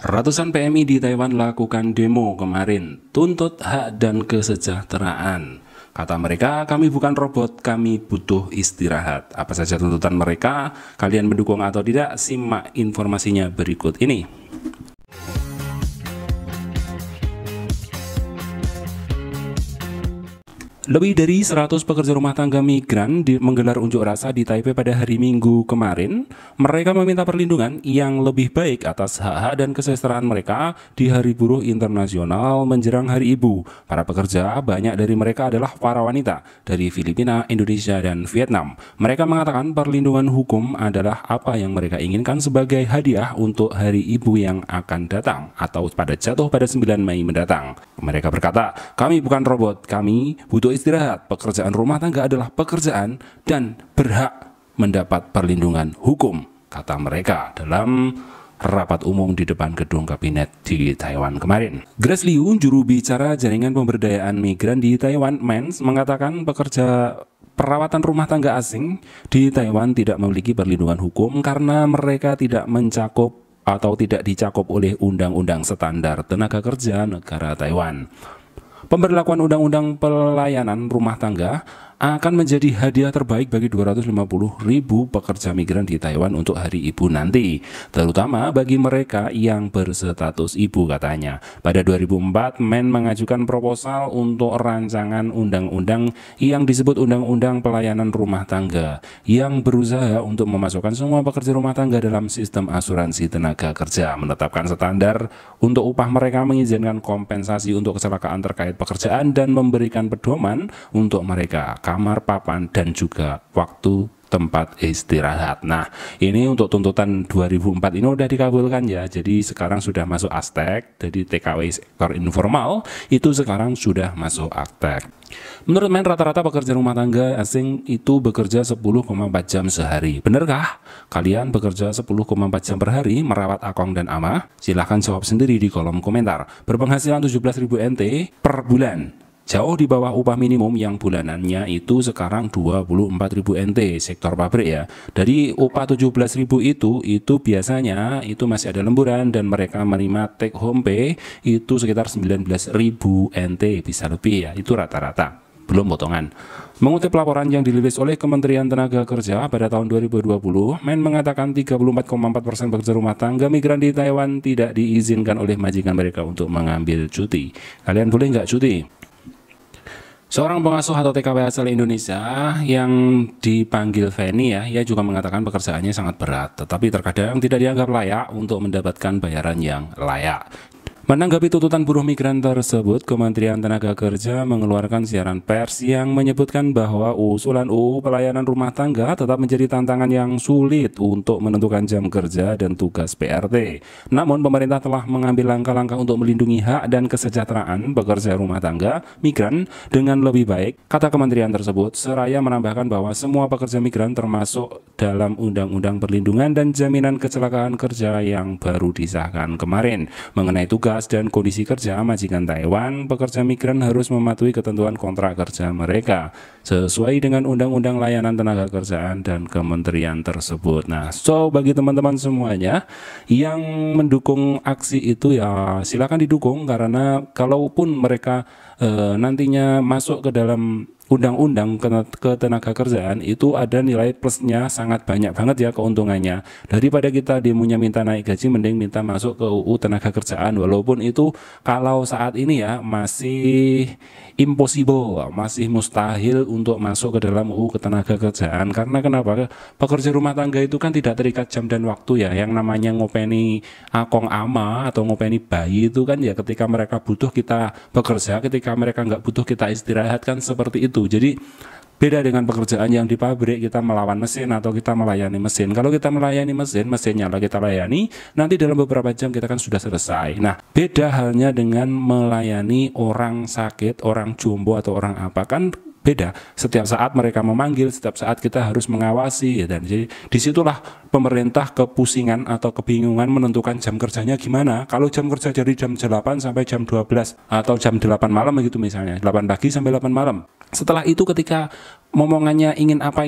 Ratusan PMI di Taiwan lakukan demo kemarin, tuntut hak dan kesejahteraan. Kata mereka, kami bukan robot, kami butuh istirahat. Apa saja tuntutan mereka? Kalian mendukung atau tidak? Simak informasinya berikut ini. Lebih dari 100 pekerja rumah tangga migran menggelar unjuk rasa di Taipei pada hari Minggu kemarin. Mereka meminta perlindungan yang lebih baik atas hak-hak dan kesejahteraan mereka di Hari Buruh Internasional menjelang Hari Ibu. Para pekerja, banyak dari mereka adalah para wanita dari Filipina, Indonesia, dan Vietnam. Mereka mengatakan perlindungan hukum adalah apa yang mereka inginkan sebagai hadiah untuk Hari Ibu yang akan datang atau jatuh pada 9 Mei mendatang. Mereka berkata, kami bukan robot, kami butuh istirahat. Pekerjaan rumah tangga adalah pekerjaan dan berhak mendapat perlindungan hukum, kata mereka dalam rapat umum di depan gedung kabinet di Taiwan kemarin. Grace Liu, juru bicara jaringan pemberdayaan migran di Taiwan, MENS, mengatakan pekerja perawatan rumah tangga asing di Taiwan tidak memiliki perlindungan hukum karena mereka tidak mencakup atau tidak dicakup oleh undang-undang standar tenaga kerja negara Taiwan. Pemberlakuan undang-undang pelayanan rumah tangga akan menjadi hadiah terbaik bagi 250.000 pekerja migran di Taiwan untuk Hari Ibu nanti, terutama bagi mereka yang berstatus ibu, katanya. Pada 2004, Men mengajukan proposal untuk rancangan undang-undang yang disebut Undang-Undang Pelayanan Rumah Tangga yang berusaha untuk memasukkan semua pekerja rumah tangga dalam sistem asuransi tenaga kerja, menetapkan standar untuk upah mereka, mengizinkan kompensasi untuk kecelakaan terkait pekerjaan, dan memberikan pedoman untuk mereka kamar, papan, dan juga waktu tempat istirahat. Nah, ini untuk tuntutan 2004 ini udah dikabulkan ya. Jadi sekarang sudah masuk Astek. Jadi TKW sektor informal itu sekarang sudah masuk Astek. Menurut Men, rata-rata pekerja rumah tangga asing itu bekerja 10,4 jam sehari. Benarkah kalian bekerja 10,4 jam per hari merawat akong dan ama? Silahkan jawab sendiri di kolom komentar. Berpenghasilan 17.000 NT per bulan, jauh di bawah upah minimum yang bulanannya itu sekarang 24.000 NT sektor pabrik ya. Dari upah 17.000 itu biasanya itu masih ada lemburan dan mereka menerima take home pay itu sekitar 19.000 NT, bisa lebih ya, itu rata-rata, belum potongan. Mengutip laporan yang dirilis oleh Kementerian Tenaga Kerja pada tahun 2020, Men mengatakan 34,4% pekerja rumah tangga migran di Taiwan tidak diizinkan oleh majikan mereka untuk mengambil cuti. Kalian boleh nggak cuti? Seorang pengasuh atau TKW asal Indonesia yang dipanggil Feni ya, ia juga mengatakan pekerjaannya sangat berat, tetapi terkadang tidak dianggap layak untuk mendapatkan bayaran yang layak. Menanggapi tuntutan buruh migran tersebut, Kementerian Tenaga Kerja mengeluarkan siaran pers yang menyebutkan bahwa usulan UU Pelayanan Rumah Tangga tetap menjadi tantangan yang sulit untuk menentukan jam kerja dan tugas PRT. Namun, pemerintah telah mengambil langkah-langkah untuk melindungi hak dan kesejahteraan pekerja rumah tangga migran dengan lebih baik, kata kementerian tersebut, seraya menambahkan bahwa semua pekerja migran termasuk dalam Undang-Undang Perlindungan dan Jaminan Kecelakaan Kerja yang baru disahkan kemarin. Mengenai tugas dan kondisi kerja majikan Taiwan, pekerja migran harus mematuhi ketentuan kontrak kerja mereka sesuai dengan Undang-Undang Layanan Tenaga Kerjaan dan kementerian tersebut. Nah, bagi teman-teman semuanya yang mendukung aksi itu ya silakan didukung, karena kalaupun mereka nantinya masuk ke dalam undang-undang ketenaga kerjaan itu ada nilai plusnya sangat banyak banget ya, keuntungannya. Daripada kita demonya minta naik gaji, mending minta masuk ke UU tenaga kerjaan, walaupun itu kalau saat ini ya masih impossible, masih mustahil untuk masuk ke dalam UU ketenaga kerjaan. Karena kenapa? Pekerja rumah tangga itu kan tidak terikat jam dan waktu ya. Yang namanya ngopeni akong ama atau ngopeni bayi itu kan ya ketika mereka butuh kita bekerja, ketika mereka nggak butuh kita istirahat, kan seperti itu. Jadi beda dengan pekerjaan yang di pabrik, kita melawan mesin atau kita melayani mesin. Kalau kita melayani mesin, mesinnya lah kita layani, nanti dalam beberapa jam kita kan sudah selesai. Nah, beda halnya dengan melayani orang sakit, orang jombo atau orang apa, kan beda. Setiap saat mereka memanggil, setiap saat kita harus mengawasi, dan jadi disitulah pemerintah kepusingan atau kebingungan menentukan jam kerjanya gimana. Kalau jam kerja dari jam 8 sampai jam 12 atau jam 8 malam begitu misalnya, 8 pagi sampai 8 malam. Setelah itu ketika momongannya ingin apa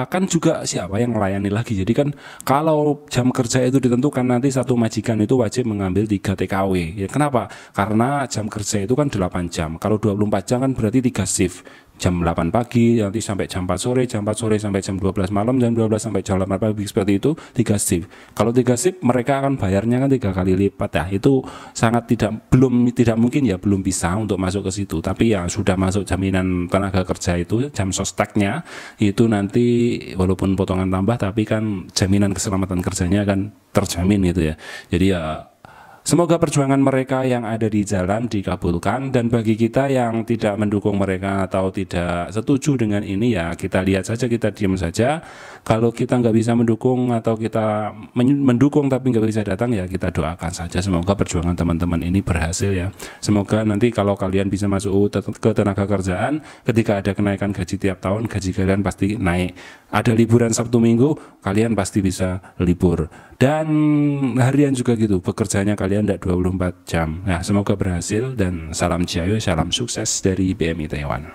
kan juga siapa yang melayani lagi. Jadi kan kalau jam kerja itu ditentukan, nanti satu majikan itu wajib mengambil 3 TKW. Ya kenapa? Karena jam kerja itu kan 8 jam. Kalau 24 jam kan berarti 3 shift. Jam 8 pagi nanti sampai jam 4 sore, jam 4 sore sampai jam 12 malam, jam 12 sampai jam 8 pagi, seperti itu 3 shift. Kalau 3 shift mereka akan bayarnya kan 3 kali lipat ya. Itu sangat tidak mungkin ya, belum bisa untuk masuk ke situ. Tapi ya sudah masuk jaminan tenaga kerja itu, jam sosteknya itu nanti walaupun potongan tambah tapi kan jaminan keselamatan kerjanya kan terjamin gitu ya. Jadi ya semoga perjuangan mereka yang ada di jalan dikabulkan, dan bagi kita yang tidak mendukung mereka atau tidak setuju dengan ini ya kita lihat saja, kita diam saja. Kalau kita nggak bisa mendukung atau kita mendukung tapi nggak bisa datang ya kita doakan saja semoga perjuangan teman-teman ini berhasil ya. Semoga nanti kalau kalian bisa masuk ke tenaga kerjaan, ketika ada kenaikan gaji tiap tahun, gaji kalian pasti naik. Ada liburan Sabtu Minggu, kalian pasti bisa libur. Dan harian juga gitu, bekerjanya kalian tidak 24 jam. Nah, semoga berhasil dan salam ciayo, salam sukses dari BMI Taiwan.